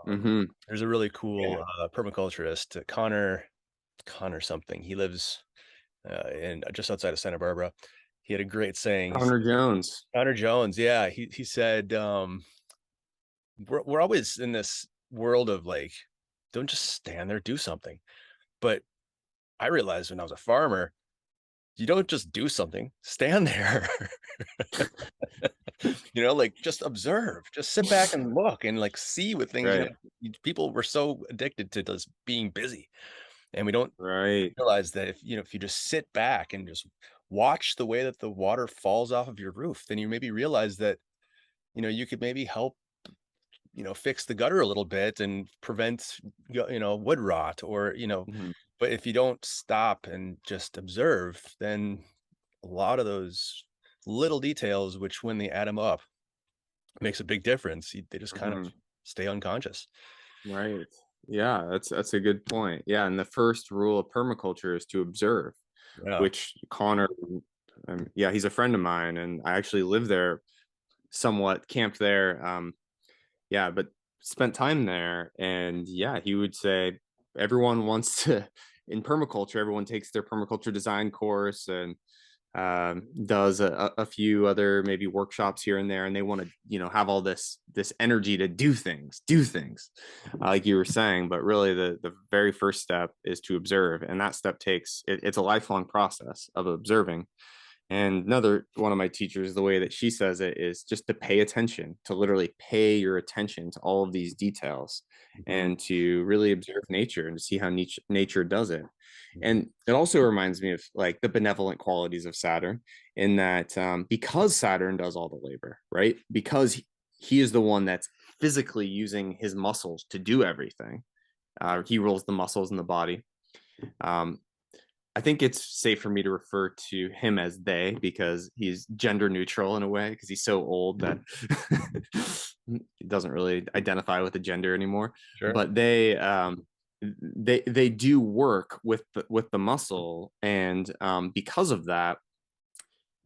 Hmm. There's a really Yeah. cool permaculturist, Connor something. He lives in just outside of Santa Barbara. He had a great saying. Connor Jones. Connor Jones, yeah, he said, we're always in this world of like, don't just stand there, do something. But I realized when I was a farmer, you don't just do something, stand there. Like just observe, just sit back and look and like see what things, Right. people were so addicted to just being busy. And we don't Right. realize that if you just sit back and just watch the way that the water falls off of your roof, then you maybe realize that, you could maybe help, fix the gutter a little bit and prevent, wood rot Mhm. but if you don't stop and just observe, then a lot of those little details, which when they add them up, makes a big difference. They just kind of Mhm. stay unconscious. Right. Yeah, that's a good point. Yeah, and the first rule of permaculture is to observe, Yeah. which Connor, yeah, he's a friend of mine, and I actually live there, somewhat camped there. Yeah, but spent time there, and yeah, he would say everyone wants to in permaculture. Everyone takes their permaculture design course and does a few other maybe workshops here and there, and they want to have all this energy to do things like you were saying. But really the very first step is to observe, and that step it's a lifelong process of observing. And another one of my teachers, the way that she says it is just to pay attention, to literally pay your attention to all of these details Mhm, and to really observe nature and to see how nature does it. mhm. And it also reminds me of like the benevolent qualities of Saturn, in that because Saturn does all the labor, right? Because he is the one that's physically using his muscles to do everything. He rules the muscles in the body. Um, I think it's safe for me to refer to him as they, because he's gender neutral in a way, because he's so old that he doesn't really identify with the gender anymore. Sure. But they do work with the muscle, and because of that,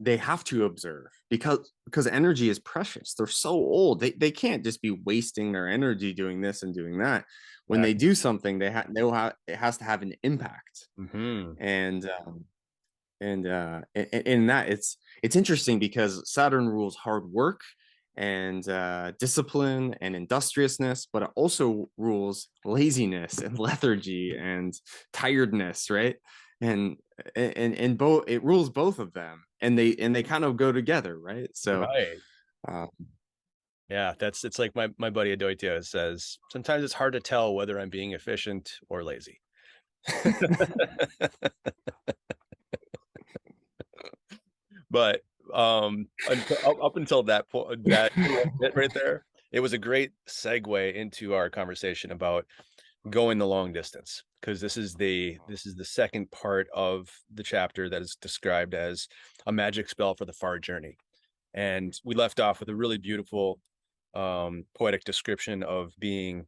they have to observe, because energy is precious. They're so old. They can't just be wasting their energy doing this and doing that. When they Exactly. do something, it has to have an impact. Mhm. And in that, it's interesting because Saturn rules hard work and discipline and industriousness, but it also rules laziness and lethargy and tiredness, right? and and both, it rules both of them, and they kind of go together, right? So Right. uh, Yeah, it's like my buddy Adoitio says, sometimes it's hard to tell whether I'm being efficient or lazy. But, up until that point, that little bit right there, it was a great segue into our conversation about going the long distance, because this is the second part of the chapter that is described as a magic spell for the far journey. And we left off with a really beautiful, poetic description of being,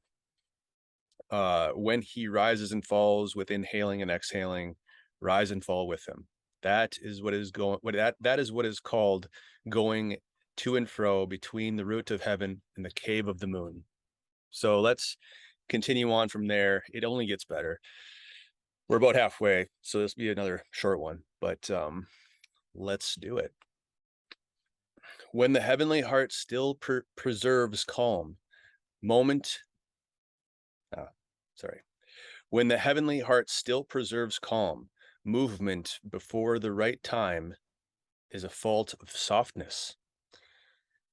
when he rises and falls with inhaling and exhaling, rise and fall with him. That is what is going what that is what is called going to and fro between the root of heaven and the cave of the moon. So let's continue on from there. It only gets better. We're about halfway, so this will be another short one, but let's do it. When the heavenly heart still preserves calm, moment, ah, sorry. When the heavenly heart still preserves calm, movement before the right time is a fault of softness.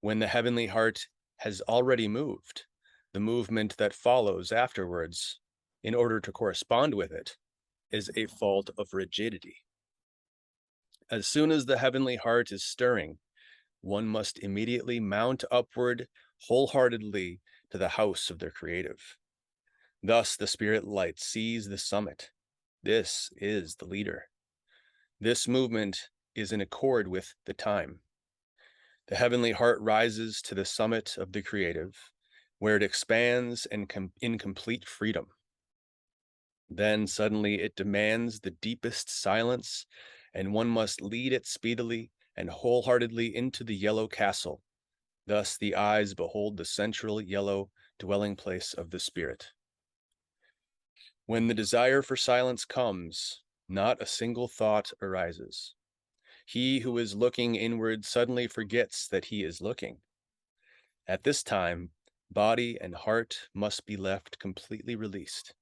When the heavenly heart has already moved, the movement that follows afterwards, in order to correspond with it, is a fault of rigidity. As soon as the heavenly heart is stirring, one must immediately mount upward wholeheartedly to the house of their creative. Thus the spirit light sees the summit. This is the leader. This movement is in accord with the time. The heavenly heart rises to the summit of the creative, where it expands in complete freedom. Then suddenly it demands the deepest silence, and one must lead it speedily and wholeheartedly into the yellow castle. Thus the eyes behold the central yellow dwelling place of the spirit. When the desire for silence comes, not a single thought arises. He who is looking inward suddenly forgets that he is looking. At this time, body and heart must be left completely released.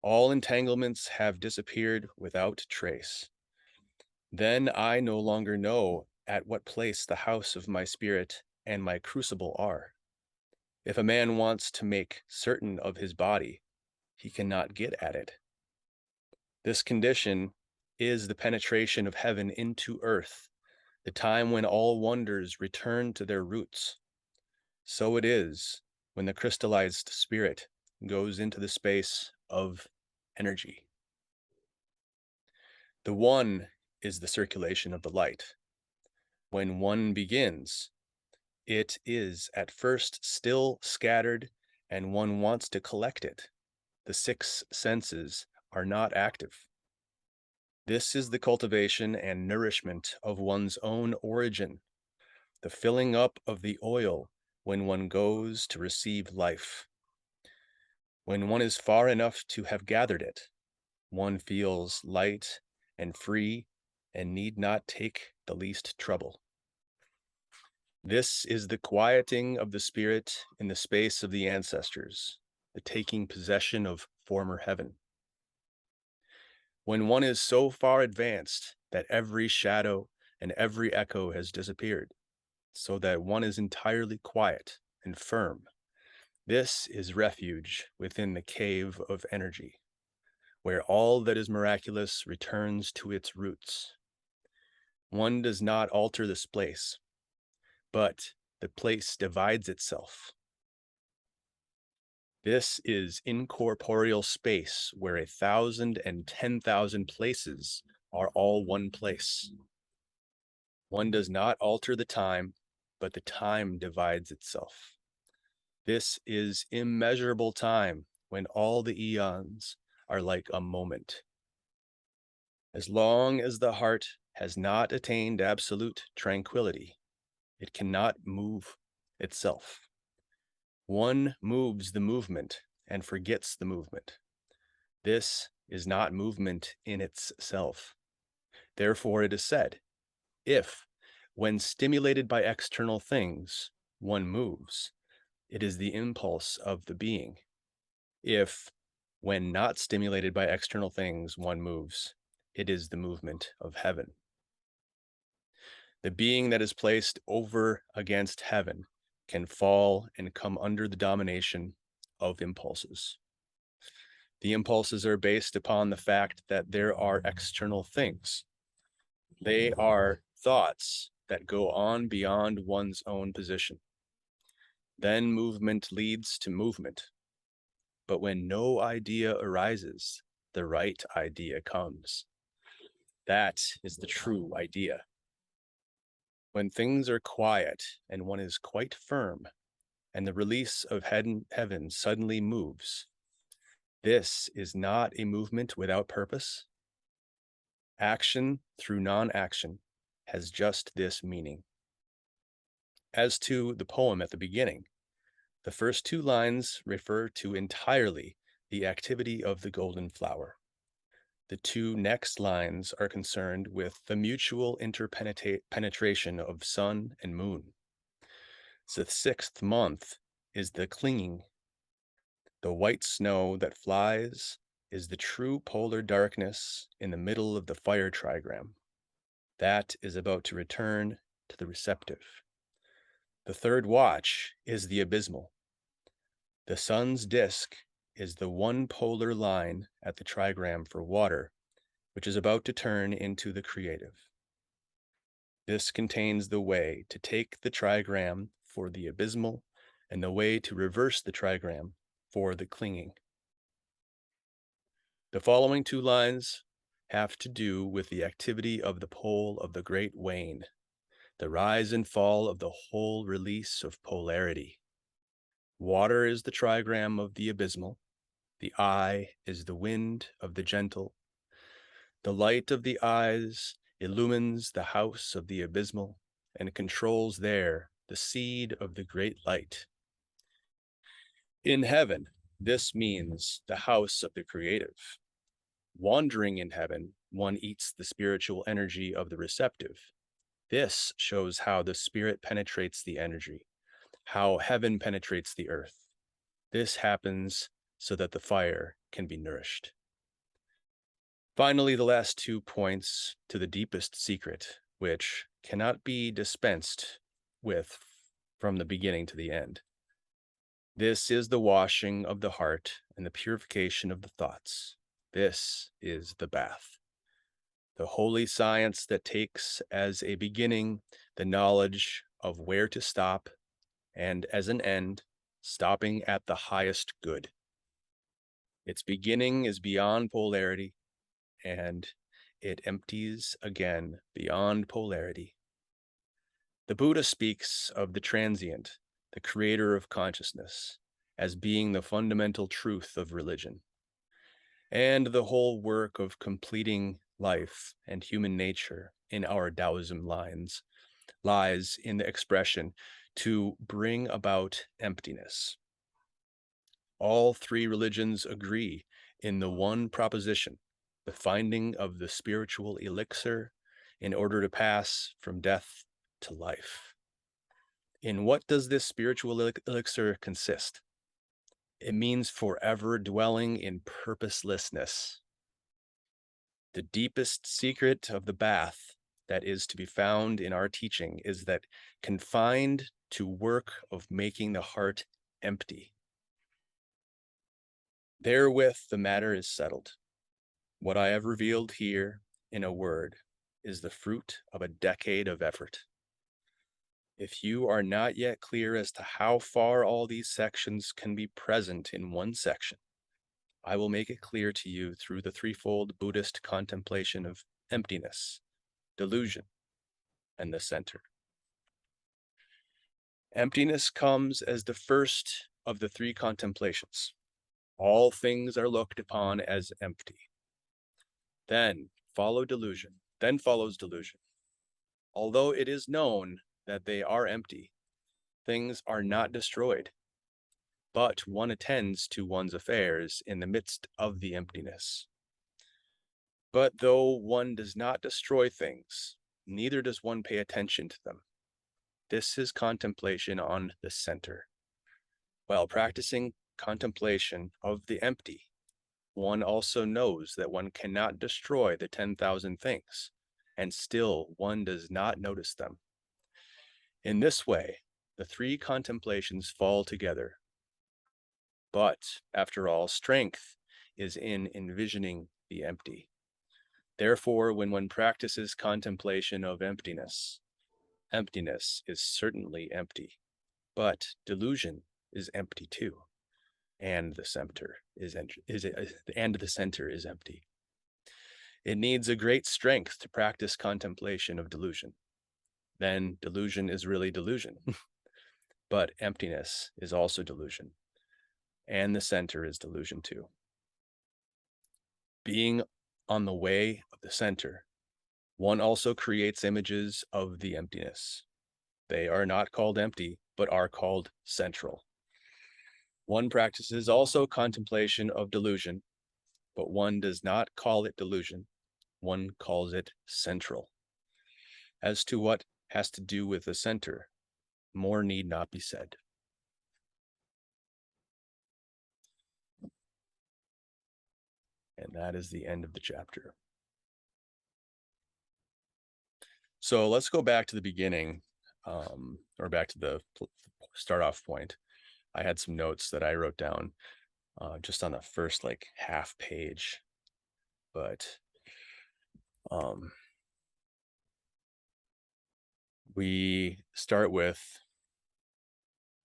All entanglements have disappeared without trace. Then I no longer know at what place the house of my spirit and my crucible are. If a man wants to make certain of his body, he cannot get at it. This condition is the penetration of heaven into earth, the time when all wonders return to their roots. So it is when the crystallized spirit goes into the space of energy. The one is the circulation of the light. When one begins, it is at first still scattered, and one wants to collect it. The six senses are not active. This is the cultivation and nourishment of one's own origin, the filling up of the oil when one goes to receive life. When one is far enough to have gathered it, one feels light and free and need not take the least trouble. This is the quieting of the spirit in the space of the ancestors, the taking possession of former heaven. When one is so far advanced that every shadow and every echo has disappeared, so that one is entirely quiet and firm, this is refuge within the cave of energy, where all that is miraculous returns to its roots. One does not alter this place, but the place divides itself. This is incorporeal space where 1,000 and 10,000 places are all one place. One does not alter the time, but the time divides itself. This is immeasurable time when all the eons are like a moment. As long as the heart has not attained absolute tranquility, it cannot move itself. One moves the movement and forgets the movement. This is not movement in itself. Therefore, it is said, if, when stimulated by external things, one moves, it is the impulse of the being. If, when not stimulated by external things, one moves, it is the movement of heaven. The being that is placed over against heaven can fall and come under the domination of impulses. The impulses are based upon the fact that there are external things. They are thoughts that go on beyond one's own position. Then movement leads to movement. But when no idea arises, the right idea comes. That is the true idea. When things are quiet and one is quite firm, and the release of heaven suddenly moves, this is not a movement without purpose. Action through non-action has just this meaning. As to the poem at the beginning, the first two lines refer to entirely the activity of the golden flower. The two next lines are concerned with the mutual interpenetration of sun and moon. The sixth month is the clinging. The white snow that flies is the true polar darkness in the middle of the fire trigram. That is about to return to the receptive. The third watch is the abysmal. The sun's disk is the one polar line at the trigram for water, which is about to turn into the creative. This contains the way to take the trigram for the abysmal and the way to reverse the trigram for the clinging. The following two lines have to do with the activity of the pole of the great wane, the rise and fall of the whole release of polarity. Water is the trigram of the abysmal. The eye is the wind of the gentle. The light of the eyes illumines the house of the abysmal and controls there the seed of the great light. In heaven, this means the house of the creative. Wandering in heaven, one eats the spiritual energy of the receptive. This shows how the spirit penetrates the energy, how heaven penetrates the earth. This happens so that the fire can be nourished. Finally, the last 2 points to the deepest secret, which cannot be dispensed with from the beginning to the end. This is the washing of the heart and the purification of the thoughts. This is the bath, the holy science that takes as a beginning the knowledge of where to stop, and as an end, stopping at the highest good. Its beginning is beyond polarity, and it empties again beyond polarity. The Buddha speaks of the transient, the creator of consciousness, as being the fundamental truth of religion. And the whole work of completing life and human nature in our Taoism lies in the expression to bring about emptiness. All 3 religions agree in the one proposition, the finding of the spiritual elixir in order to pass from death to life. In what does this spiritual elixir consist? It means forever dwelling in purposelessness. The deepest secret of the bath that is to be found in our teaching is that confined to work of making the heart empty. Therewith the matter is settled. What I have revealed here in a word is the fruit of a decade of effort. If you are not yet clear as to how far all these sections can be present in one section, I will make it clear to you through the threefold Buddhist contemplation of emptiness, delusion, and the center. Emptiness comes as the first of the 3 contemplations. All things are looked upon as empty. Then follows delusion. Although it is known that they are empty, things are not destroyed, but one attends to one's affairs in the midst of the emptiness. But though one does not destroy things, neither does one pay attention to them. This is contemplation on the center. While practicing contemplation of the empty, one also knows that one cannot destroy the 10,000 things, and still one does not notice them. In this way, the 3 contemplations fall together. But, after all, strength is in envisioning the empty. Therefore, when one practices contemplation of emptiness, emptiness is certainly empty, but delusion is empty too, and the center is empty. It needs a great strength to practice contemplation of delusion. Then delusion is really delusion, but emptiness is also delusion, and the center is delusion too. Being on the way of the center, one also creates images of the emptiness. They are not called empty, but are called central. One practices also contemplation of delusion, but one does not call it delusion. One calls it central. As to what has to do with the center, more need not be said. And that is the end of the chapter. So let's go back to the beginning, or back to the start off point. I had some notes that I wrote down just on the first half page, but we start with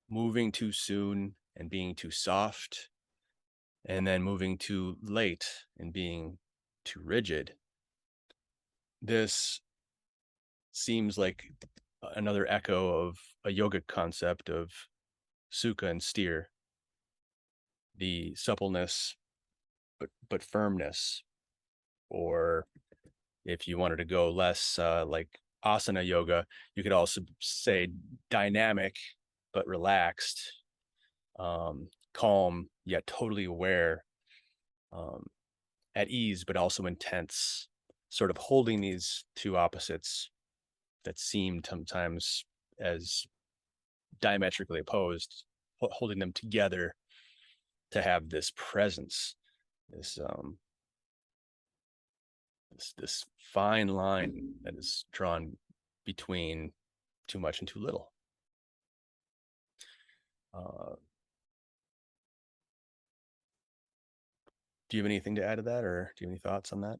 moving too soon and being too soft, and then moving too late and being too rigid. This seems like another echo of a yogic concept of sukha and steer, the suppleness but firmness, or if you wanted to go less like asana yoga, you could also say dynamic but relaxed, calm yet totally aware, um, at ease, but also intense, sort of holding these two opposites that seem sometimes as diametrically opposed, holding them together to have this presence, this this fine line that is drawn between too much and too little. Uh, do you have anything to add to that, or do you have any thoughts on that?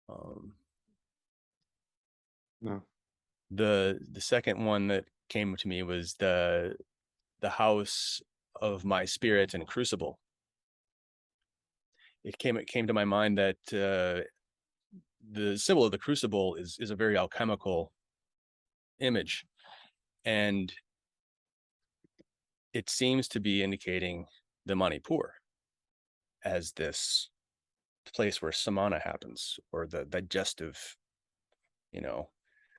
Um, No. the second one that came to me was the house of my spirit and crucible. It came to my mind that the symbol of the crucible is a very alchemical image, and it seems to be indicating the Manipur as this place where samana happens, or the digestive,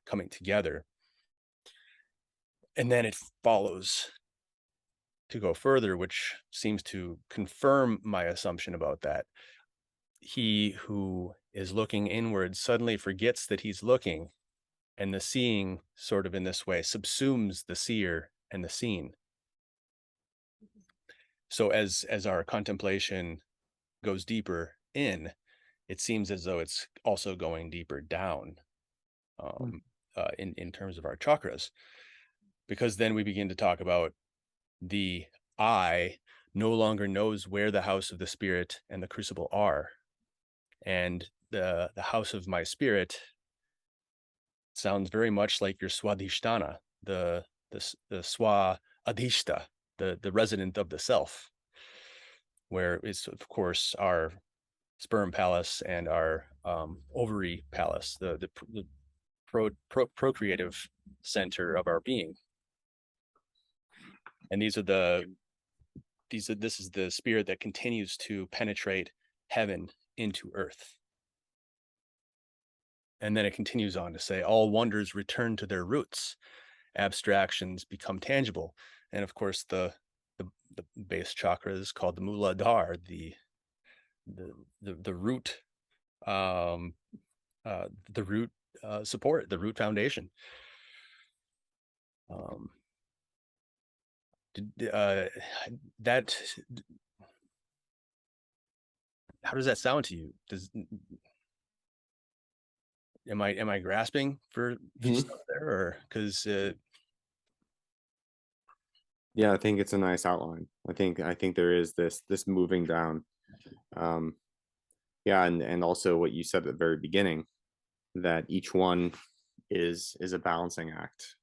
coming together. And then it follows to go further, which seems to confirm my assumption about that. He who is looking inward suddenly forgets that he's looking, and the seeing, sort of in this way, subsumes the seer and the seen. So as our contemplation goes deeper in, it seems as though it's also going deeper down, Mm. in terms of our chakras, because then we begin to talk about the I no longer knows where the house of the spirit and the crucible are, and the house of my spirit sounds very much like your swadhisthana, the swa adhishta, the resident of the self, where is of course our sperm palace and our ovary palace, the procreative center of our being. And this is the spirit that continues to penetrate heaven into earth. And then it continues on to say, all wonders return to their roots, abstractions become tangible. And of course, the base chakra is called the Muladhara, the root, um, the root support, the root foundation. Um, that How does that sound to you? Am I grasping for Mhm. stuff there, or because Yeah, I think it's a nice outline. I think there is this moving down. Um, yeah, and also what you said at the very beginning, that each one is a balancing act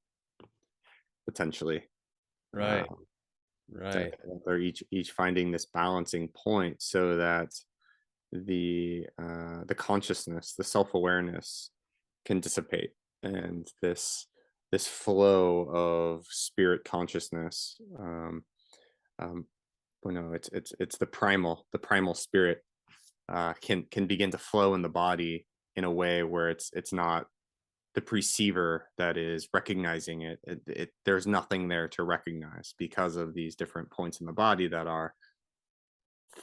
potentially. Uh, right, that right, they're each finding this balancing point so that the consciousness, the self-awareness can dissipate, and this flow of spirit consciousness, um it's the primal spirit, can begin to flow in the body in a way where it's not the perceiver that is recognizing there's nothing there to recognize because of these different points in the body that are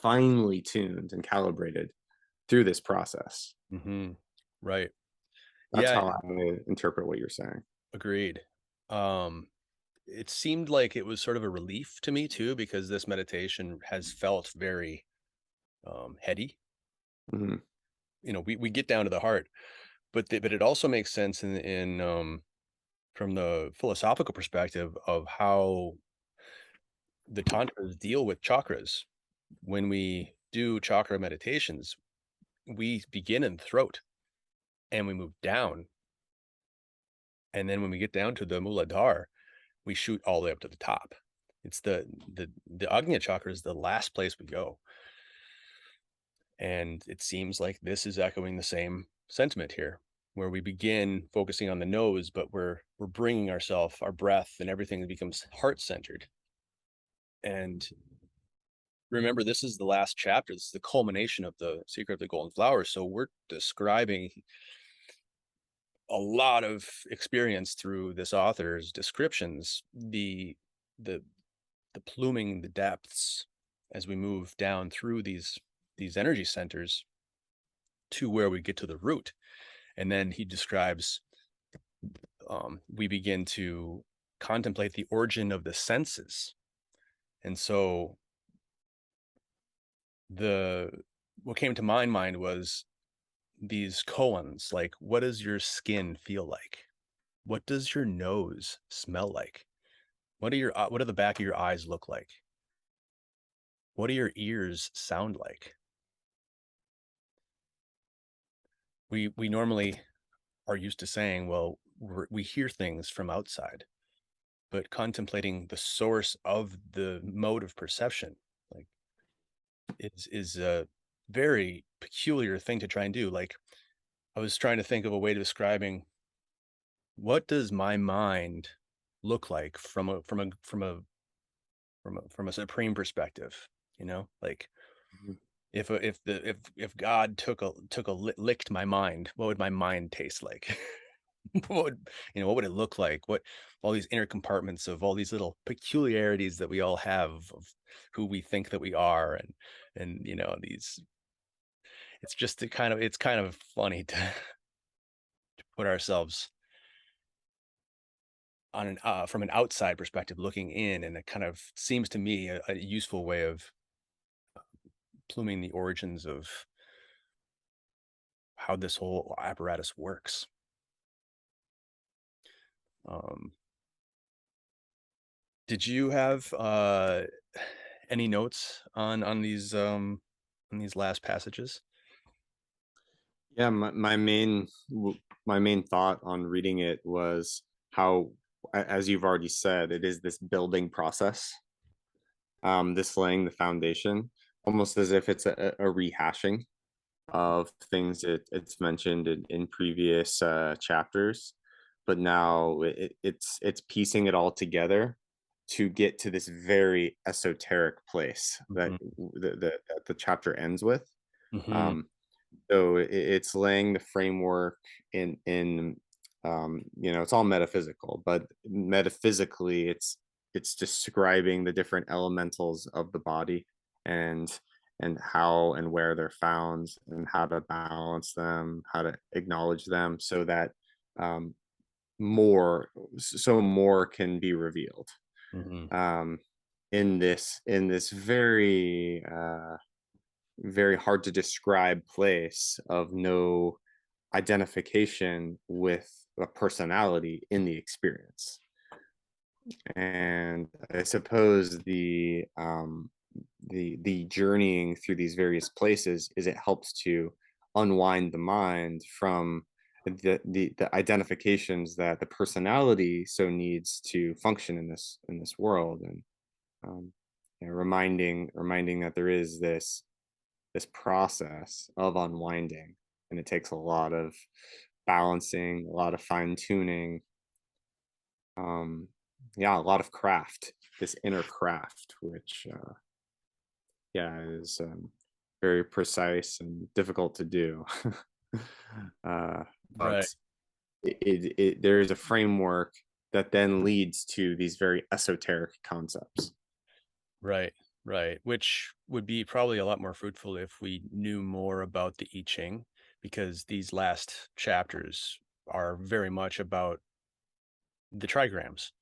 finely tuned and calibrated through this process. mm-hmm, right, That's yeah, how I interpret what you're saying. agreed. Um, it seemed like it was sort of a relief to me too, because this meditation has felt very heady. Mhm. We get down to the heart, but it also makes sense in from the philosophical perspective of how the tantras deal with chakras. When we do chakra meditations, we begin in the throat and we move down, and then when we get down to the Muladhara, we shoot all the way up to the top. It's the Agnya chakra is the last place we go, and it seems like this is echoing the same sentiment here, where we begin focusing on the nose, but we're bringing our breath, and everything becomes heart centered. And remember, this is the last chapter. This is the culmination of the Secret of the Golden Flower. So we're describing a lot of experience through this author's descriptions. The the pluming the depths as we move down through these energy centers to where we get to the root. And then he describes we begin to contemplate the origin of the senses. And so what came to my mind was these koans, like, what does your skin feel like? What does your nose smell like? What do the back of your eyes look like? What do your ears sound like? We normally are used to saying, well, we hear things from outside, but contemplating the source of the mode of perception, like, is a very peculiar thing to try and do. Like, I was trying to think of a way to describing what does my mind look like from a supreme perspective, like, Mhm. if God licked my mind, what would my mind taste like? What would it look like? What all these inner compartments of all these little peculiarities that we all have of who we think that we are, and these, it's kind of funny to put ourselves on from an outside perspective looking in, and it kind of seems to me a useful way of pluming the origins of how this whole apparatus works. Um, did you have any notes on these last passages? Yeah, my main thought on reading it was how, as you've already said, it is this building process, this laying the foundation, almost as if it's a rehashing of things it's mentioned in previous chapters, but now it's piecing it all together to get to this very esoteric place that Hmm. that the chapter ends with. Hmm. Um, so it's laying the framework in it's all metaphysical, but metaphysically it's describing the different elementals of the body, and how and where they're found, and how to balance them, how to acknowledge them, so that um more can be revealed Hmm. um in this very very hard to describe place of no identification with a personality in the experience. And I suppose the journeying through these various places is it helps to unwind the mind from the identifications that the personality so needs to function in this world, and reminding that there is this process of unwinding, and it takes a lot of balancing, a lot of fine tuning, um yeah, a lot of craft, this inner craft, which yeah, is very precise and difficult to do. But Right, there is a framework that then leads to these very esoteric concepts. right, right. Which would be probably a lot more fruitful if we knew more about the I Ching, because these last chapters are very much about the trigrams,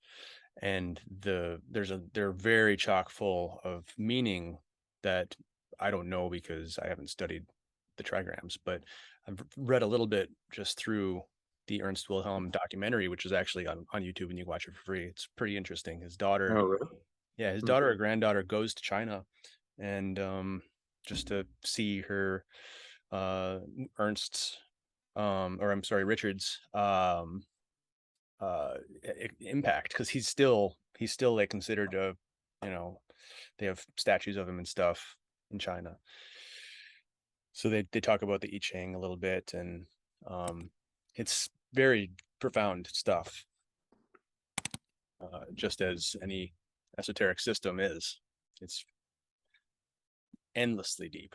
and they're very chock full of meaning that I don't know because I haven't studied the trigrams, but I've read a little bit just through the Ernst Wilhelm documentary, which is actually on YouTube and you watch it for free. It's pretty interesting. His daughter, Oh, really? yeah, his Hmm. daughter or granddaughter goes to China, and just to see her uh Ernst's or I'm sorry, Richard's impact, because he's still like considered a, you know they have statues of him and stuff in China, so they talk about the I Ching a little bit, and it's very profound stuff, just as any esoteric system is. It's endlessly deep,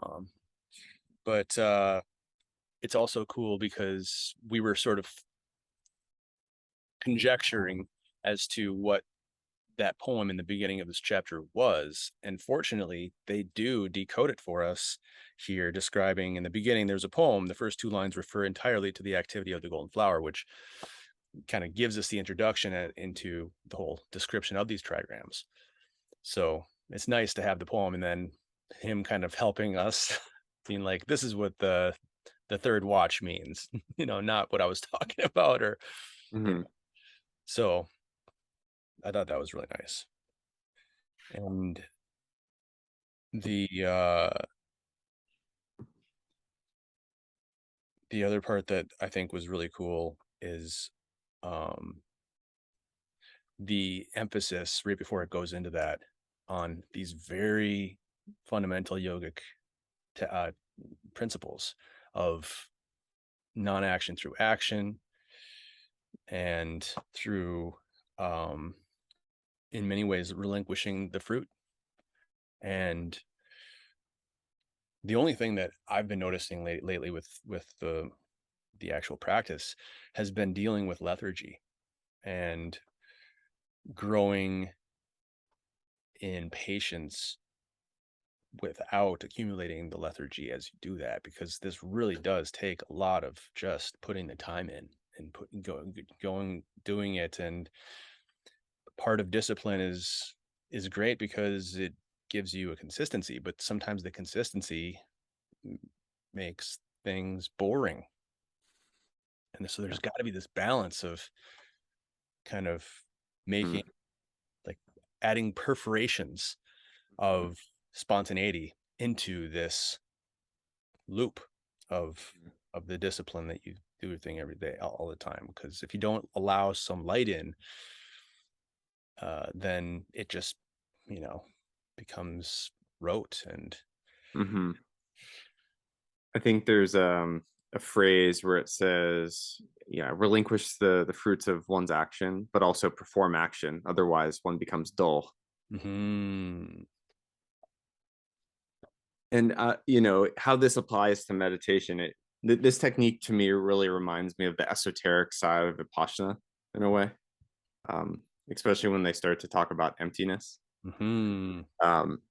um, but it's also cool because we were sort of conjecturing as to what that poem in the beginning of this chapter was. And fortunately, they do decode it for us here, describing in the beginning, there's a poem. The first two lines refer entirely to the activity of the golden flower, which kind of gives us the introduction into the whole description of these trigrams. So it's nice to have the poem and then him kind of helping us, being like, this is what the third watch means, not what I was talking about, or Hmm. so I thought that was really nice. And the the other part that I think was really cool is um the emphasis right before it goes into that on these very fundamental yogic uh, principles of non-action through action, and through um in many ways relinquishing the fruit. And the only thing that I've been noticing lately with the actual practice has been dealing with lethargy and growing in patience without accumulating the lethargy as you do that, because this really does take a lot of just putting the time in and going doing it. And part of discipline is great because it gives you a consistency, but sometimes the consistency makes things boring. And so there's got to be this balance of kind of making, like, adding perforations of spontaneity into this loop of the discipline that you do your thing every day, all the time. Because if you don't allow some light in, then it just, becomes rote. And Hmm. I think there's a phrase where it says, yeah, relinquish the fruits of one's action, but also perform action. Otherwise, one becomes dull. mhm, And how this applies to meditation. This technique to me really reminds me of the esoteric side of Vipassana in a way, um, especially when they start to talk about emptiness. mhm, Um,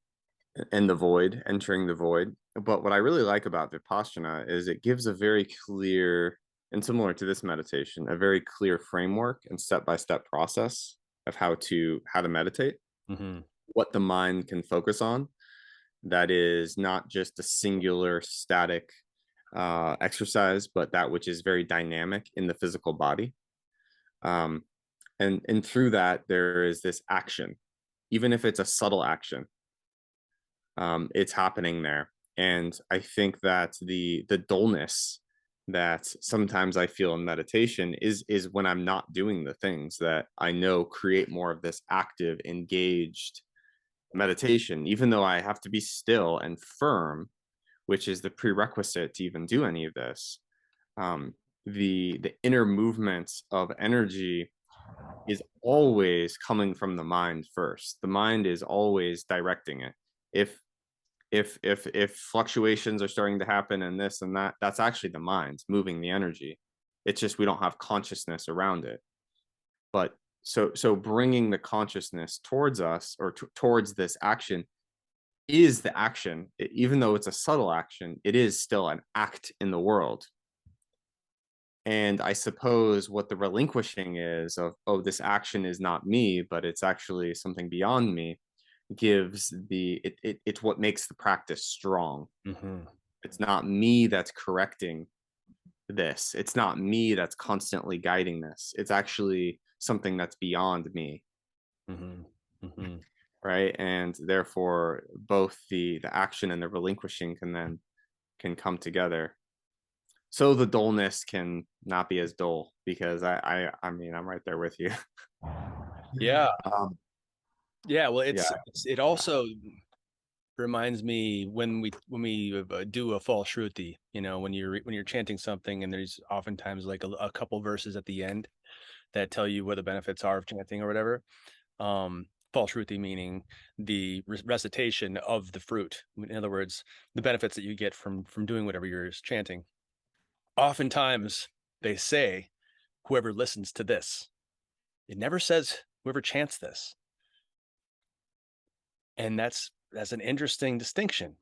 and the void, entering the void. But what I really like about Vipassana is it gives a very clear, and similar to this meditation, a very clear framework and step-by-step process of how to meditate, mhm, what the mind can focus on. That is not just a singular static exercise, but that which is very dynamic in the physical body. Um, and through that, there is this action, even if it's a subtle action, it's happening there. And I think that the dullness that sometimes I feel in meditation is when I'm not doing the things that I know create more of this active, engaged meditation, even though I have to be still and firm, which is the prerequisite to even do any of this. Um, the inner movements of energy is always coming from the mind first. The mind is always directing it. If if fluctuations are starting to happen and this and that, that's actually the mind moving the energy. It's just we don't have consciousness around it. But so bringing the consciousness towards us, or towards this action, is the action. Even though it's a subtle action, it is still an act in the world. And I suppose what the relinquishing is of, oh, this action is not me, but it's actually something beyond me, gives it's what makes the practice strong. mhm, It's not me that's correcting this. It's not me that's constantly guiding this. It's actually something that's beyond me, mhm, mhm, right? And therefore, both the action and the relinquishing can come together. So the dullness can not be as dull, because I mean, I'm right there with you. yeah, Um, yeah. Well, yeah. it also reminds me when we do a fall shruti, when you're chanting something, and there's oftentimes like a couple verses at the end that tell you what the benefits are of chanting or whatever. um Fall shruti meaning the recitation of the fruit. In other words, the benefits that you get from doing whatever you're chanting. Oftentimes they say, whoever listens to this. It never says whoever chants this. And that's an interesting distinction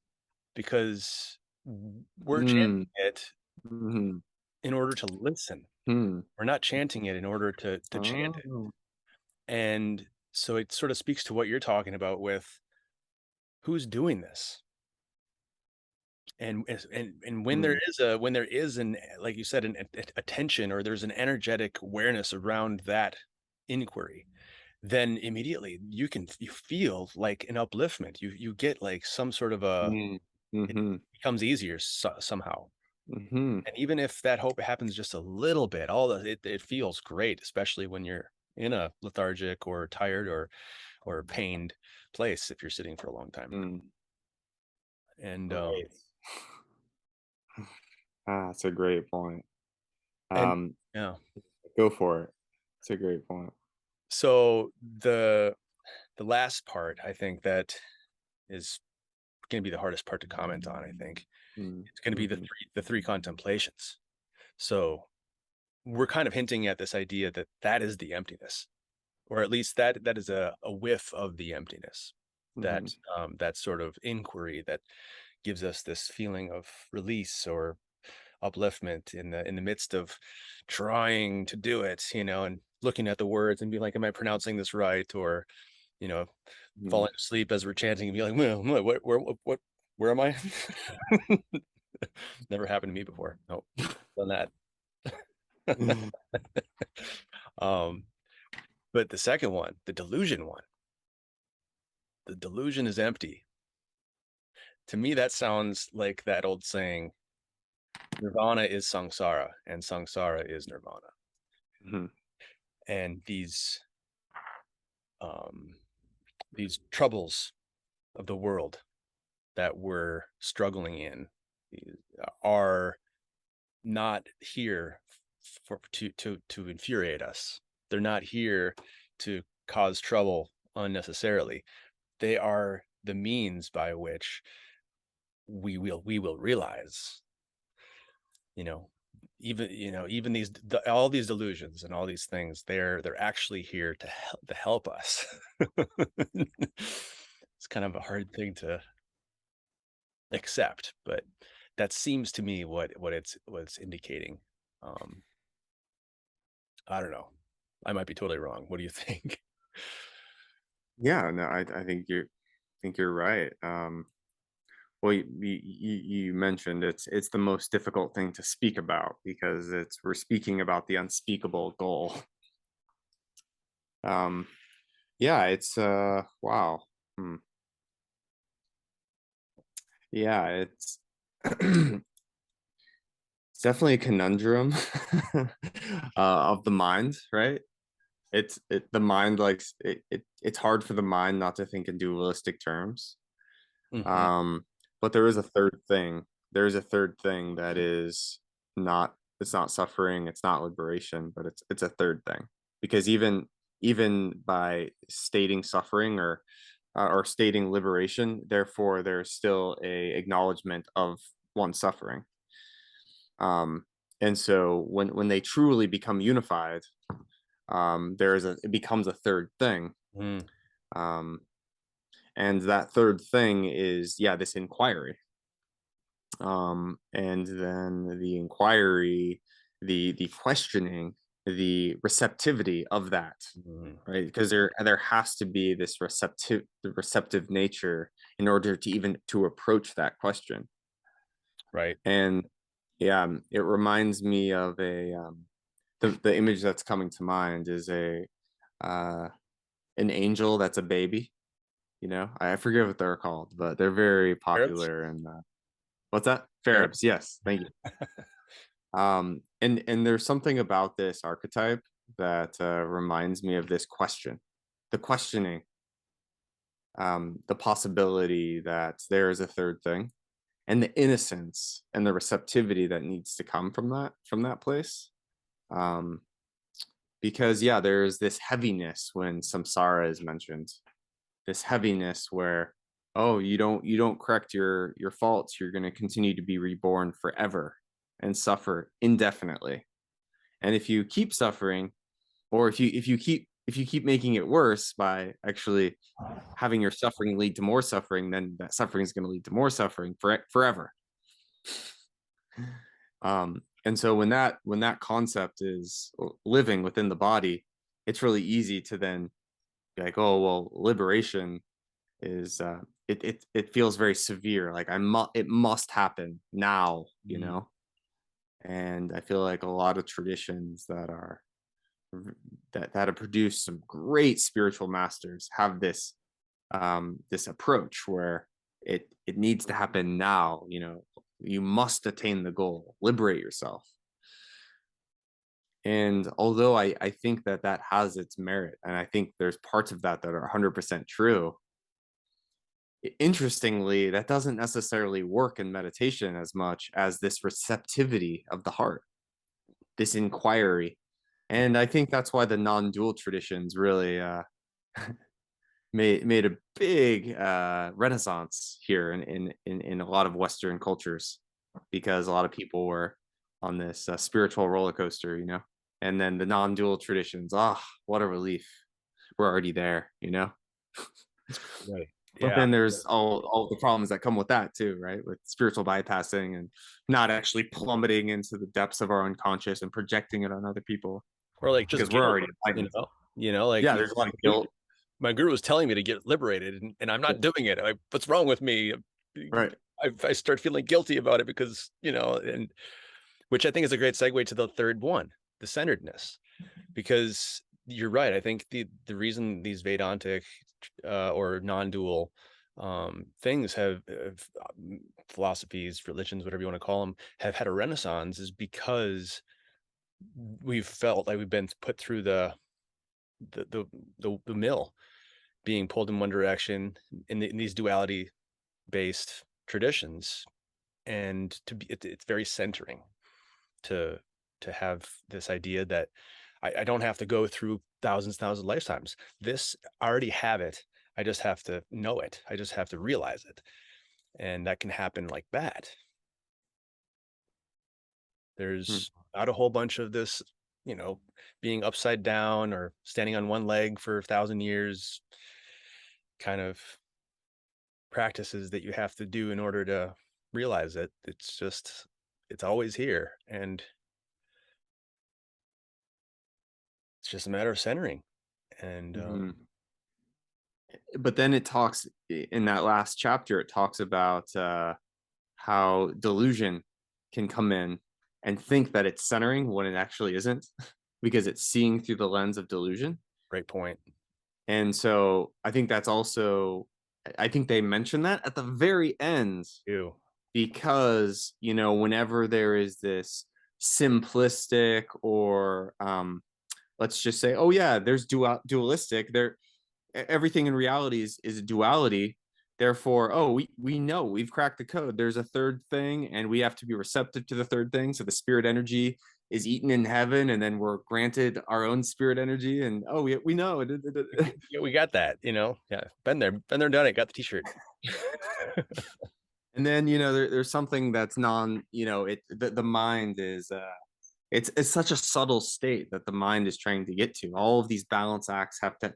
because we're Mm, chanting it mhm, in order to listen. hmm. We're not chanting it in order to chant it. Oh. And so it sort of speaks to what you're talking about with who's doing this. And when there Mm, is a when there is an like you said an attention, or there's an energetic awareness around that inquiry, then immediately you feel like an upliftment. You get like some sort of a mm, it mhm, becomes easier somehow. mhm, And even if that hope happens just a little bit, all the it feels great, especially when you're in a lethargic or tired or pained place if you're sitting for a long time. mm. And Right. Ah, that's a great point. and Um, yeah. go for it. It's a great point. So the last part, I think, that is going to be the hardest part to comment on, I think, Mm, it's going to be mhm, the three contemplations. So we're kind of hinting at this idea that that is the emptiness, or at least that is a whiff of the emptiness, that mhm, that sort of inquiry that gives us this feeling of release or upliftment in the midst of trying to do it, and looking at the words and being like, am I pronouncing this right? Or, you know, mhm. falling asleep as we're chanting and be like, well, where am I? Never happened to me before. No, done that. um, but the second one, the delusion is empty. To me, that sounds like that old saying, nirvana is samsara and samsara is nirvana. Mhm, And um, these troubles of the world that we're struggling in are not here to infuriate us. They're not here to cause trouble unnecessarily. They are the means by which we will realize, you know, even all these delusions and all these things, they're actually here to help us. It's kind of a hard thing to accept, but that seems to me what it's indicating. Um, I don't know. I might be totally wrong. What do you think? yeah, no, I think you're right. Well, you mentioned it's the most difficult thing to speak about because we're speaking about the unspeakable goal. Um, yeah, it's wow. Hmm. Yeah, it's it's definitely a conundrum of the mind, right? The mind likes it's hard for the mind not to think in dualistic terms. Hmm. Um, but there is a third thing. There's a third thing that is not it's not suffering, it's not liberation, but it's a third thing. Because even by stating suffering or stating liberation, therefore there's still a acknowledgement of one suffering. Um, and so when they truly become unified, it becomes a third thing. Mm. Um, and that third thing is this inquiry. And then the inquiry, the questioning, the receptivity of that, Mm. right? Because there has to be this receptive nature in order to even to approach that question. Right. And yeah, it reminds me of the image that's coming to mind is uh an angel that's a baby. I forget what they're called, but they're very Parrots? popular. And what's that? Parrots? Ferrets. Yes, thank you. And there's something about this archetype that reminds me of this question, the questioning, the possibility that there is a third thing, and the innocence and the receptivity that needs to come from that place. Um, because there's this heaviness when samsara is mentioned, this heaviness where, oh, you don't correct your faults, you're going to continue to be reborn forever and suffer indefinitely. And if you keep suffering, or if you keep if you keep making it worse by actually having your suffering lead to more suffering, then that suffering is going to lead to more suffering forever. And so when that concept is living within the body, it's really easy to then be like, oh well, liberation is it feels very severe. Like it must happen now, you Mhm. know. And I feel like a lot of traditions that have produced some great spiritual masters have this approach where it needs to happen now. You know, you must attain the goal, liberate yourself. And although I think that has its merit, and I think there's parts of that are 100% true, interestingly, that doesn't necessarily work in meditation as much as this receptivity of the heart, this inquiry. And I think that's why the non-dual traditions really made a big renaissance here in a lot of Western cultures, because a lot of people were on this spiritual roller coaster, you know. And then the non-dual traditions, what a relief! We're already there, you know. Right. But Yeah. then there's all the problems that come with that too, right? With spiritual bypassing and not actually plummeting into the depths of our unconscious and projecting it on other people, Or like just because we're guilt, already enlightened. like Yeah, there's a lot of my guilt, my guru was telling me to get liberated, and I'm not doing it. What's wrong with me? right? I start feeling guilty about it because, and which I think is a great segue to the third one, the centeredness, because you're right. I think the reason these Vedantic or non-dual things have philosophies, religions, whatever you want to call them, have had a renaissance is because we've felt like we've been put through the the the mill, being pulled in one direction in these duality based traditions, and it's very centering to have this idea that I don't have to go through thousands of lifetimes. This I already have it. I just have to know it. I just have to realize it, and that can happen like that. Hmm. There's not a whole bunch of this, you know, being upside down or standing on one leg for 1,000 years kind of practices that you have to do in order to realize it. It's always here. And it's just a matter of centering. And Hmm. But then it talks in that last chapter, it talks about how delusion can come in and think that it's centering when it actually isn't, because it's seeing through the lens of delusion. great point. And so I think that's also, I think they mention that at the very end, You. because, you know, whenever there is this simplistic or let's just say, oh yeah, there's dualistic, everything in reality is a duality. Therefore, oh, we know we've cracked the code. There's a third thing, and we have to be receptive to the third thing. So the spirit energy is eaten in heaven, and then we're granted our own spirit energy. And oh, we know it. Yeah, we got that, Yeah. Been there, done it, got the t-shirt. And then, you know, there's something that's you know, the mind is it's such a subtle state that the mind is trying to get to. All of these balance acts have to,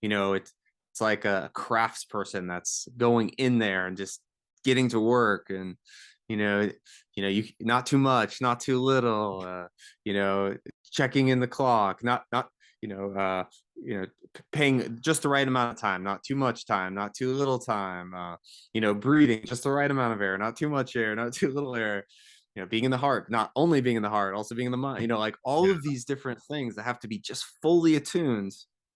you know, it's like a crafts person that's going in there and just getting to work. And you know, you not too much, not too little, you know, checking in the clock, not you know you know, paying just the right amount of time, not too much time, not too little time, you know, breathing just the right amount of air, not too much air, not too little air, you know, being in the heart, not only being in the heart, also being in the mind, you know, like all Yeah. of these different things that have to be just fully attuned.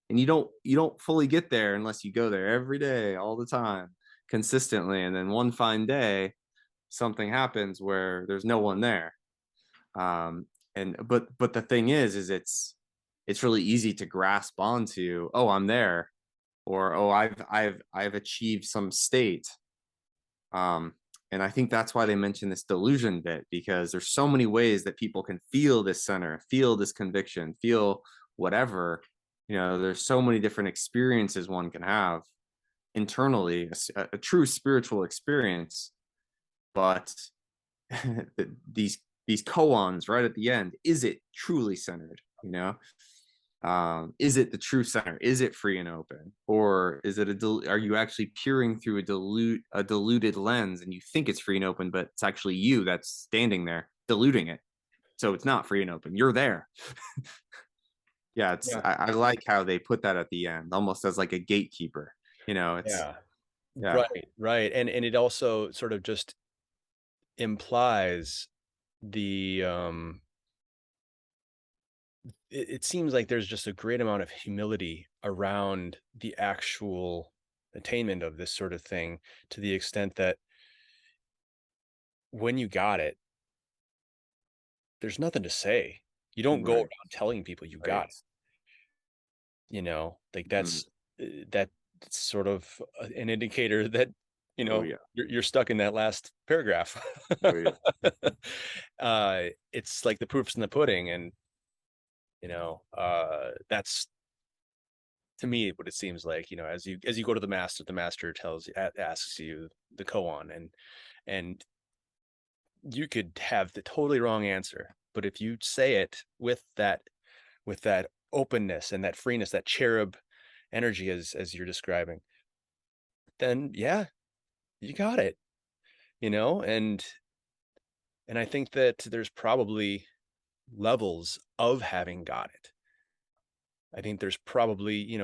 And you don't fully get there unless you go there every day, all the time, consistently. And then one fine day, something happens where there's no one there. And but the thing is it's really easy to grasp onto, oh, I'm there, or oh, I've achieved some state. um, and I think that's why they mention this delusion bit, because there's so many ways that people can feel this center, feel this conviction, feel whatever. You know, there's so many different experiences one can have internally, a true spiritual experience. But these koans right at the end, is it truly centered? You know, Is it the true center? Is it free and open, or is it are you actually peering through a diluted lens, and you think it's free and open, but it's actually you that's standing there diluting it, so it's not free and open, you're there. Yeah, it's Yeah. I like how they put that at the end, almost as like a gatekeeper. It's Yeah. yeah. Right, right. And it also sort of just implies the it seems like there's just a great amount of humility around the actual attainment of this sort of thing, to the extent that when you got it, there's nothing to say. You don't go Right, around telling people you got it, right. like Mhm. that's sort of an indicator that, Oh yeah, you're stuck in that last paragraph. oh yeah. It's like the proof's in the pudding, and that's to me what it seems like. As you go to the master tells you, asks you the koan, and you could have the totally wrong answer, but if you say it with that openness and that freeness, that cherub energy, as you're describing, then yeah, you got it. And I think that there's probably levels of having got it. I think there's probably,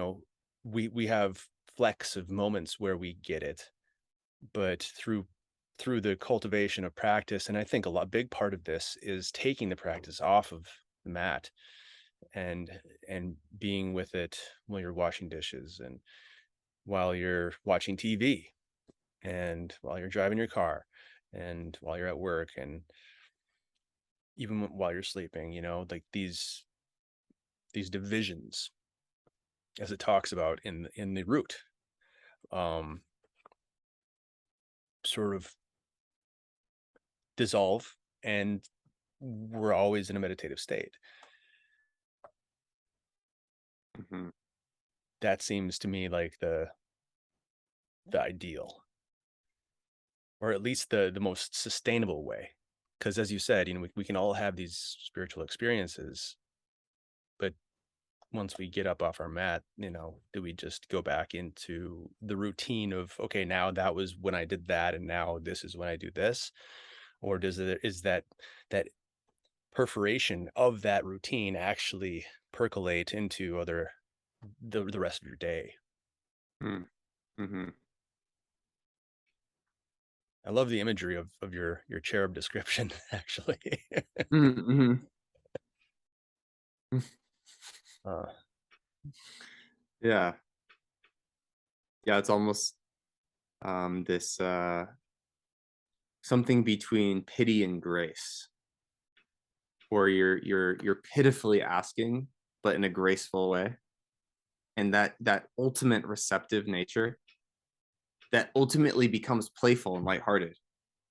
we have flecks of moments where we get it, but through the cultivation of practice, and I think big part of this is taking the practice off of the mat, and being with it while you're washing dishes, and while you're watching TV, and while you're driving your car, and while you're at work, and even while you're sleeping, like these divisions, as it talks about in the root, um sort of dissolve, and we're always in a meditative state. Mhm. That seems to me like the ideal, or at least the most sustainable way. Because as you said, we can all have these spiritual experiences, but once we get up off our mat, do we just go back into the routine of, okay, now that was when I did that, and now this is when I do this? Or is that perforation of that routine actually percolate into the rest of your day? Mm, mhm. I love the imagery of your cherub description, actually. Mm, mhm. uh, Yeah, yeah, it's almost this something between pity and grace, where you're pitifully asking, but in a graceful way, and that ultimate receptive nature that ultimately becomes playful and lighthearted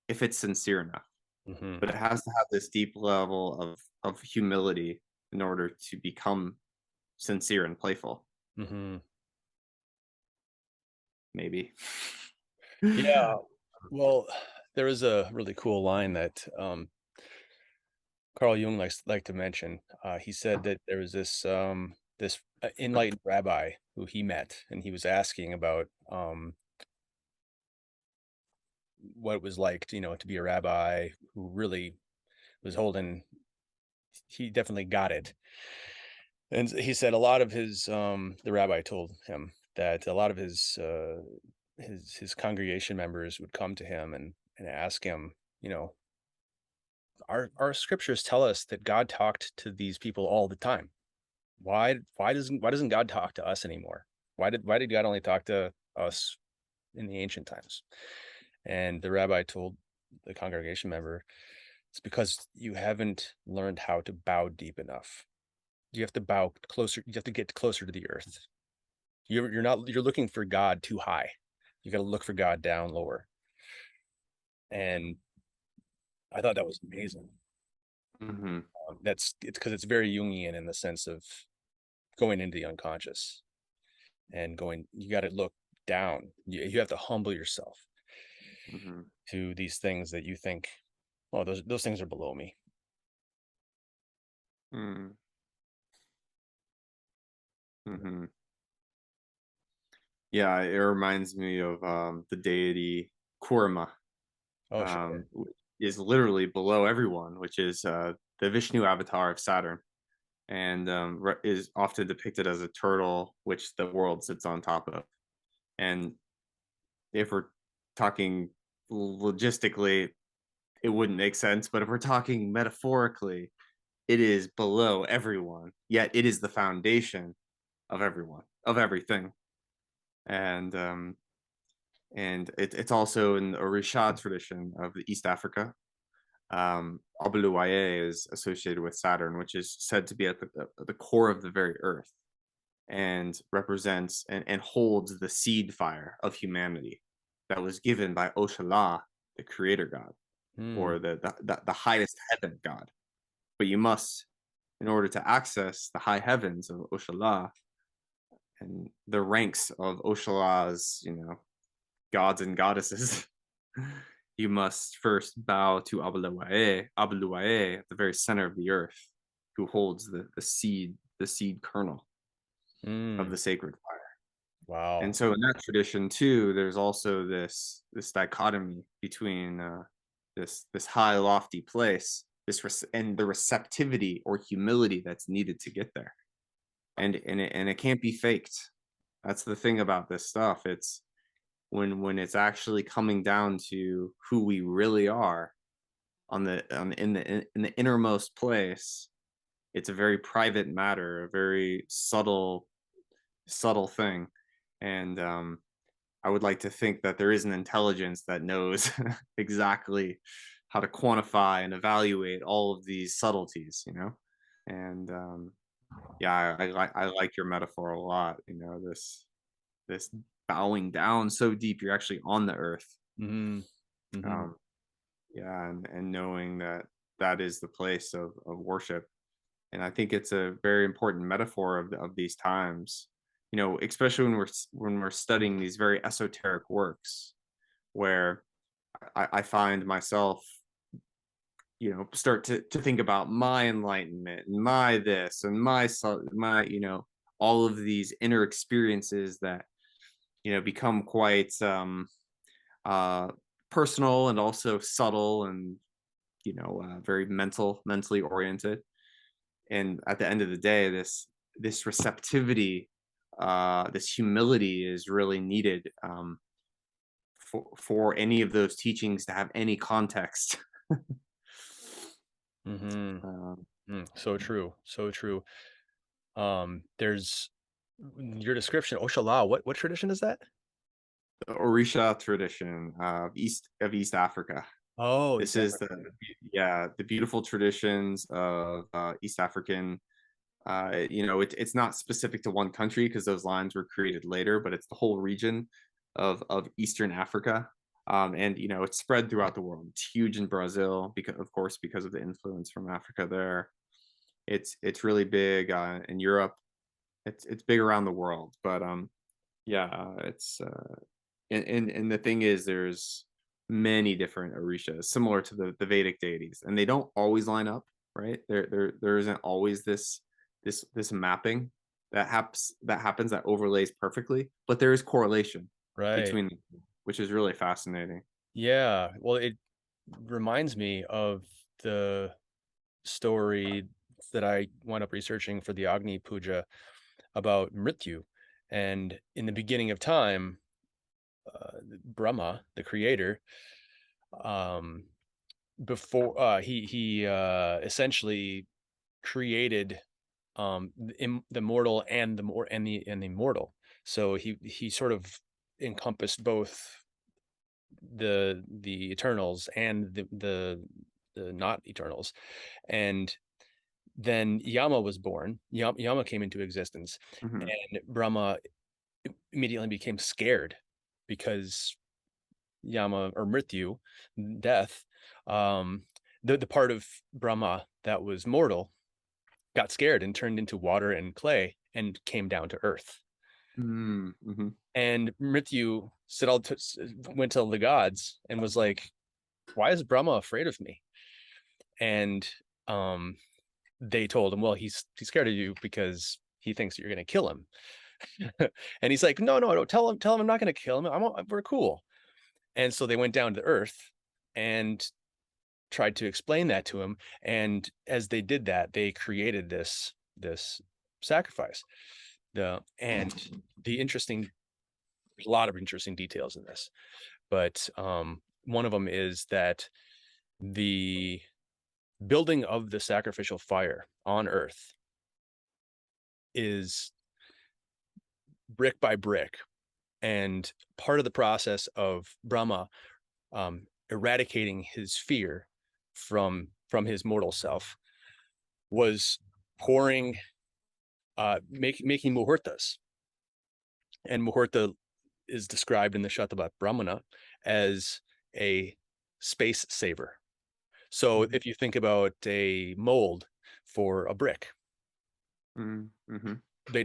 if it's sincere enough. mhm, But it has to have this deep level of humility in order to become sincere and playful, mhm. maybe. Yeah. Well, there is a really cool line that Carl Jung liked to mention. He said that there was this enlightened rabbi who he met, and he was asking about what it was like, to be a rabbi who really was holding. He definitely got it, and he said a lot of his the rabbi told him that a lot of his congregation members would come to him and ask him, you know, our scriptures tell us that God talked to these people all the time. Why doesn't God talk to us anymore? Why did God only talk to us in the ancient times? And the rabbi told the congregation member, it's because you haven't learned how to bow deep enough. You have to bow closer. You have to get closer to the earth. You're looking for God too high. You got to look for God down lower. And I thought that was amazing. Hmm. It's because it's very Jungian in the sense of going into the unconscious, and going. You got to look down. You have to humble yourself Hmm. to these things that you think, oh, those things are below me. Mm. Hmm. Yeah, it reminds me of the deity Kurma, Oh, sure. is literally below everyone, which is the Vishnu avatar of Saturn, and is often depicted as a turtle, which the world sits on top of. And if we're talking logistically, it wouldn't make sense. But if we're talking metaphorically, it is below everyone, yet it is the foundation of everyone, of everything. And it's also in the Orisha tradition of the East Africa. Abuluwaye is associated with Saturn, which is said to be at the core of the very earth and represents and holds the seed fire of humanity that was given by Oshala, the creator god, Mm, or the highest heaven god. But you must, in order to access the high heavens of Oshala and the ranks of Oshala's, gods and goddesses, you must first bow to Abuluwaye at the very center of the earth, who holds the seed kernel of mm, the sacred fire. And wow. so in that tradition too, there's also this dichotomy between this high lofty place, and the receptivity or humility that's needed to get there. And it can't be faked. That's the thing about this stuff. It's when it's actually coming down to who we really are in the innermost place. It's a very private matter, a very subtle thing. And I would like to think that there is an intelligence that knows exactly how to quantify and evaluate all of these subtleties, And yeah, I like your metaphor a lot. This bowing down so deep, you're actually on the earth. Hmm. Hmm. Um, yeah, and knowing that that is the place of worship. And I think it's a very important metaphor of these times, especially when we're studying these very esoteric works, where I find myself, start to think about my enlightenment and my this and my, all of these inner experiences that, become quite uh, personal and also subtle and, very mentally oriented. And at the end of the day, this receptivity, this humility is really needed, for any of those teachings to have any context. Hmm. um, So true. So true. There's your description, Oshala. What tradition is that? the Orisha tradition of East Africa. Oh, This East is Africa. the beautiful traditions of East African. It's not specific to one country because those lines were created later, but it's the whole region of Eastern Africa. And it's spread throughout the world. It's huge in Brazil because, of course, because of the influence from Africa there. It's really big in Europe. It's big around the world. But yeah, it's and the thing is, there's many different orishas similar to the Vedic deities, and they don't always line up, right? There isn't always this mapping that happens that overlays perfectly, but there is correlation Right. between them, which is really fascinating. Yeah. Well, it reminds me of the story that I wound up researching for the Agni Puja about Mrityu. And in the beginning of time, Brahma, the creator, um, before he essentially created the mortal and the immortal. So he sort of encompassed both the Eternals and the not Eternals. And then Yama was born. Yama came into existence, Hmm. and Brahma immediately became scared because Yama, or Mrityu, death, um, the part of Brahma that was mortal got scared and turned into water and clay and came down to earth. Mm-hmm. And Mrityu went to the gods and was like, "Why is Brahma afraid of me?" And um, they told him, "Well, he's scared of you because he thinks that you're going to kill him. And he's like, no, no, no, tell him I'm not going to kill him. We're cool. And so they went down to earth and tried to explain that to him. And as they did that, they created this sacrifice. And the interesting, there's a lot of interesting details in this, but one of them is that the building of the sacrificial fire on earth is brick by brick, and part of the process of Brahma eradicating his fear from his mortal self was pouring making muhurtas. And muhurta is described in the Shatavat Brahmana as a space saver. So if you think about a mold for a brick, Mm-hmm. they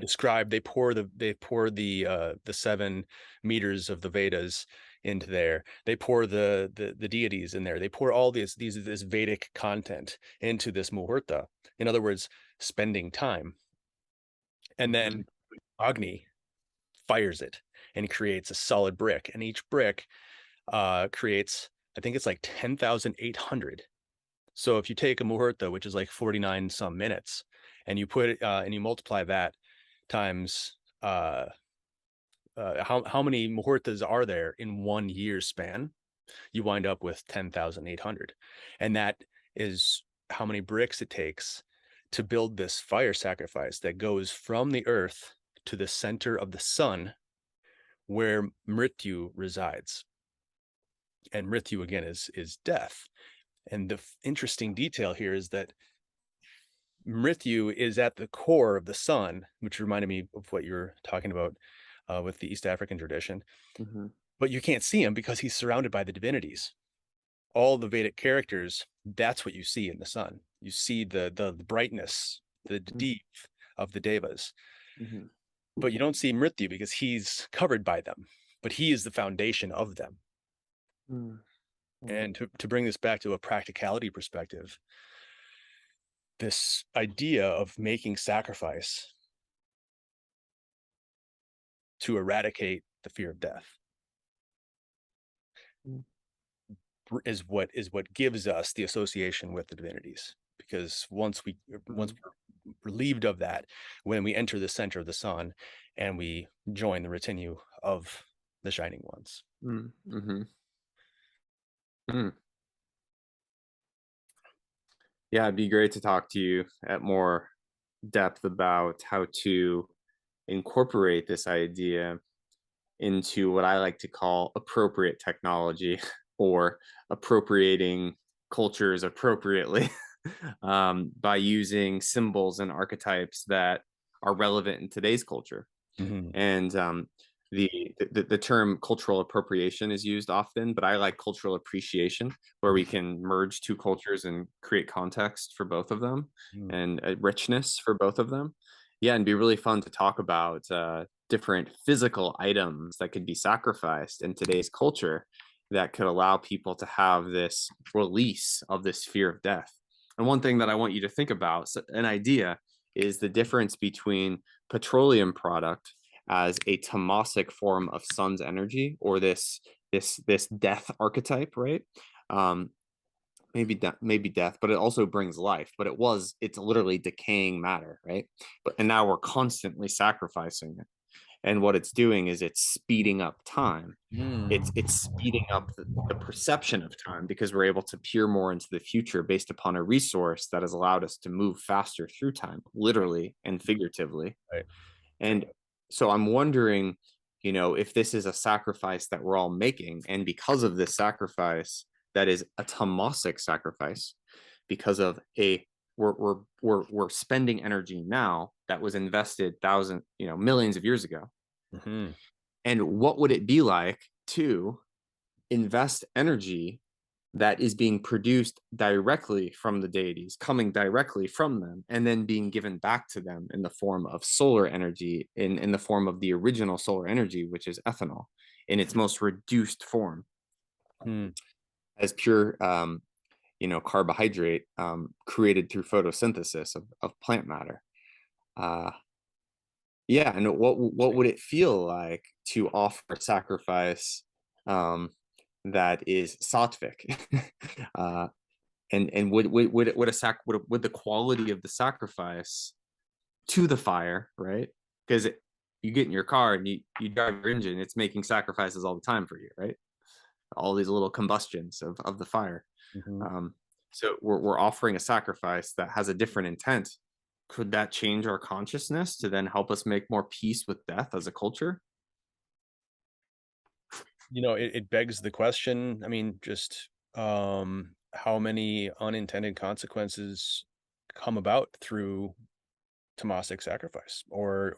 pour the 7 meters of the Vedas into there. They pour the deities in there. They pour all this Vedic content into this muhurta. In other words, spending time. And then Agni fires it and creates a solid brick. And each brick creates, I think it's like 10,800. So if you take a muhurta, which is like 49 some minutes, and you put it and you multiply that times how many muhurtas are there in 1 year span, you wind up with 10,800. And that is how many bricks it takes to build this fire sacrifice that goes from the earth to the center of the sun, where Mrityu resides. And Mrityu, again, is death. And the interesting detail here is that Mrityu is at the core of the sun, which reminded me of what you were talking about with the East African tradition. Mm-hmm. But you can't see him because he's surrounded by the divinities. All the Vedic characters, that's what you see in the sun. You see the brightness, the deep of the devas. Mm-hmm. But you don't see Mrityu because he's covered by them, but he is the foundation of them. Mm-hmm. And to bring this back to a practicality perspective, this idea of making sacrifice to eradicate the fear of death is what gives us the association with the divinities. Because once we're relieved of that, when we enter the center of the sun and we join the retinue of the shining ones. Mm-hmm. Mm. Yeah, it'd be great to talk to you at more depth about how to incorporate this idea into what I like to call appropriate technology or appropriating cultures appropriately by using symbols and archetypes that are relevant in today's culture. Mm-hmm. And the term cultural appropriation is used often, but I like cultural appreciation, where we can merge two cultures and create context for both of them and a richness for both of them. Yeah, and be really fun to talk about different physical items that could be sacrificed in today's culture that could allow people to have this release of this fear of death. And one thing that I want you to think about, an idea, is the difference between petroleum product as a tamasic form of sun's energy, or this death archetype, right? Maybe death, but it also brings life. But it's literally decaying matter, right? And now we're constantly sacrificing it. And what it's doing is it's speeding up time. It's speeding up the perception of time, because we're able to peer more into the future based upon a resource that has allowed us to move faster through time, literally and figuratively. Right. And so I'm wondering, if this is a sacrifice that we're all making, and because of this sacrifice that is a tamasic sacrifice, because of we're spending energy now that was invested millions of years ago. Mm-hmm. And what would it be like to invest energy that is being produced directly from the deities, coming directly from them, and then being given back to them in the form of solar energy, in the form of the original solar energy, which is ethanol, in its most reduced form, as pure carbohydrate created through photosynthesis of plant matter. Yeah, and what would it feel like to offer a sacrifice um, that is sattvic? uh, and would a would the quality of the sacrifice to the fire, right? Because you get in your car and you drive your engine, it's making sacrifices all the time for you, right? All these little combustions of the fire. Mhm. Um, so we're offering a sacrifice that has a different intent. Could that change our consciousness to then help us make more peace with death as a culture? It begs the question, I mean, just, how many unintended consequences come about through Tomasic sacrifice or,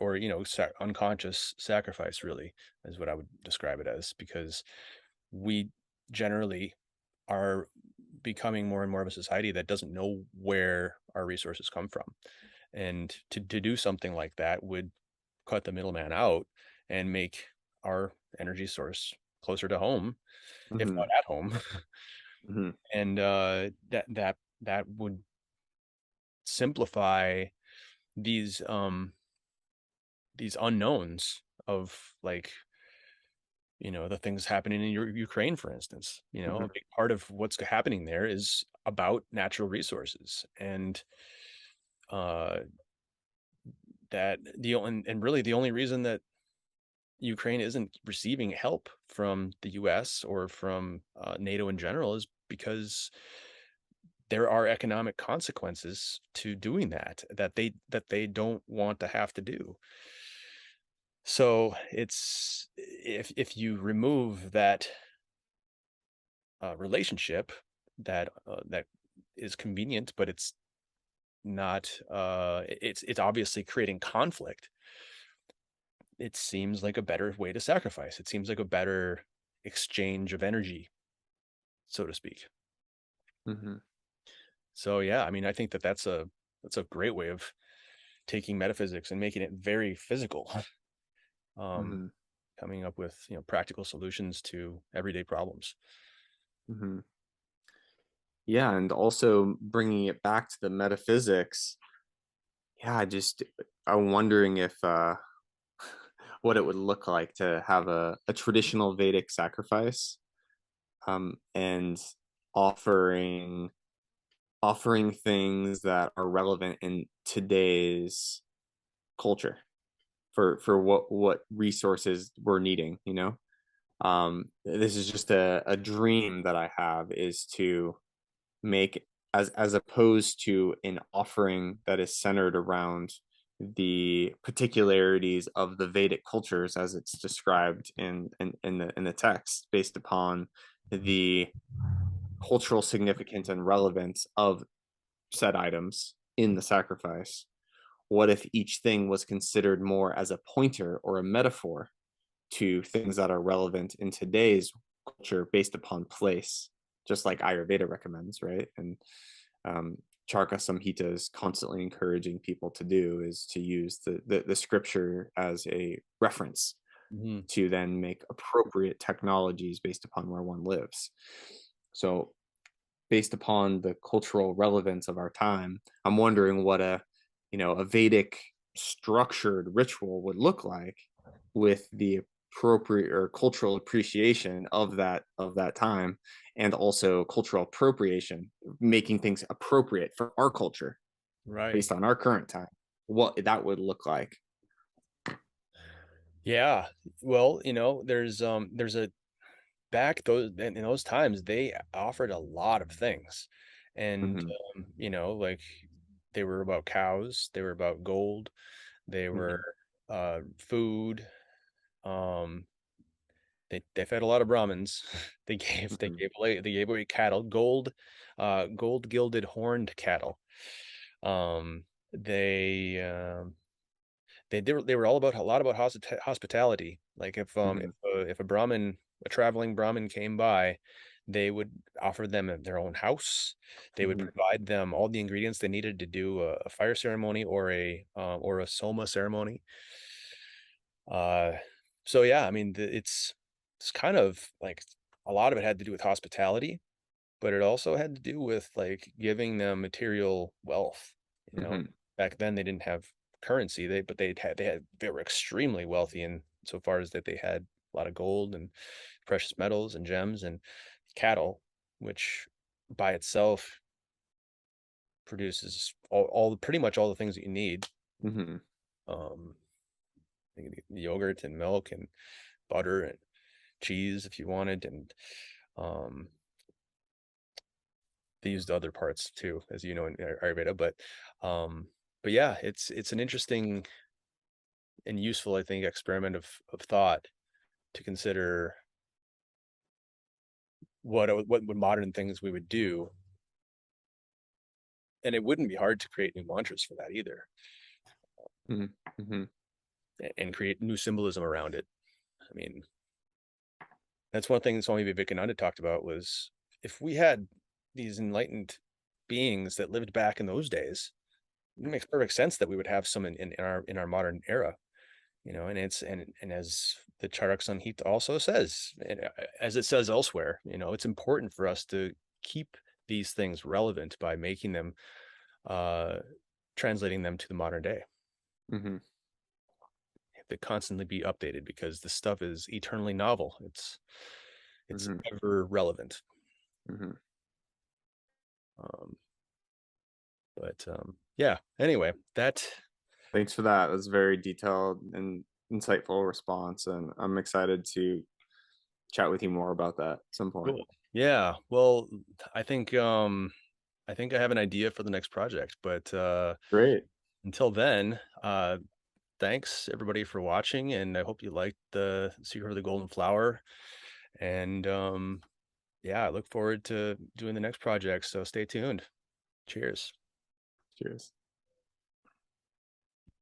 unconscious sacrifice really is what I would describe it as, because we generally are becoming more and more of a society that doesn't know where our resources come from. And to do something like that would cut the middleman out and make our energy source closer to home, if not Hmm. at home. Hmm. And that would simplify these these unknowns of, like, the things happening in Ukraine, for instance. A Hmm. big part of what's happening there is about natural resources, and uh, and really the only reason that Ukraine isn't receiving help from the U.S. or from NATO in general is because there are economic consequences to doing that they don't want to have to do. So it's if you remove that relationship that is convenient, but it's not it's obviously creating conflict. It seems like a better way to sacrifice. It seems like a better exchange of energy, so to speak. Hmm. So yeah, I mean, I think that that's a great way of taking metaphysics and making it very physical. um Hmm. Coming up with practical solutions to everyday problems. Hmm. Yeah, and also bringing it back to the metaphysics. Yeah, I'm wondering if what it would look like to have a traditional Vedic sacrifice, and offering offering things that are relevant in today's culture for what resources we're needing, this is just a dream that I have, is to make, as opposed to an offering that is centered around the particularities of the Vedic cultures as it's described in the text, based upon the cultural significance and relevance of said items in the sacrifice. What if each thing was considered more as a pointer or a metaphor to things that are relevant in today's culture based upon place, just like Ayurveda recommends, right? And Charka Samhita is constantly encouraging people to do, is to use the scripture as a reference Mhm. to then make appropriate technologies based upon where one lives. So based upon the cultural relevance of our time, I'm wondering what a Vedic structured ritual would look like with the appropriate or cultural appreciation of that time, and also cultural appropriation, making things appropriate for our culture Right. based on our current time. What that would look like. Yeah. Well, there's a back those in those times they offered a lot of things. And Hmm. like, they were about cows, they were about gold, they were Hmm. food. um they fed a lot of Brahmins. Hmm. They gave away cattle, gold gilded horned cattle. um they um they were all about a lot about hospitality. Like, Hmm. if a traveling Brahmin came by, they would offer them their own house. They would Hmm. provide them all the ingredients they needed to do a fire ceremony or a soma ceremony. Uh, so yeah, I mean, it's kind of like a lot of it had to do with hospitality, but it also had to do with, like, giving them material wealth. You know, Hmm. back then they didn't have currency. They were extremely wealthy in so far as that they had a lot of gold and precious metals and gems and cattle, which by itself produces pretty much all the things that you need. Hmm. Um, Yogurt and milk and butter and cheese if you wanted, and um, they used other parts too, as you know, in Ayurveda. But yeah, it's an interesting and useful, I think, experiment of thought to consider what modern things we would do, and it wouldn't be hard to create new mantras for that either, Hmm. Hmm. and create new symbolism around it. I mean, that's one thing Swami Vivekananda talked about was if we had these enlightened beings that lived back in those days, it makes perfect sense that we would have some in our modern era, you know, and and as the Charak Samhita also says, and as it says elsewhere, you know, it's important for us to keep these things relevant by making them, uh, translating them to the modern day. Hmm. They constantly be updated because the stuff is eternally novel. It's Hmm. ever relevant. Hmm. Um, yeah. Anyway, that Thanks for that. That's a very detailed and insightful response, and I'm excited to chat with you more about that at some point. cool. Yeah. Well, I think I think I have an idea for the next project, but Great. until then, thanks everybody for watching, and I hope you liked the Secret of the Golden Flower. And yeah, I look forward to doing the next project. So stay tuned. Cheers. Cheers.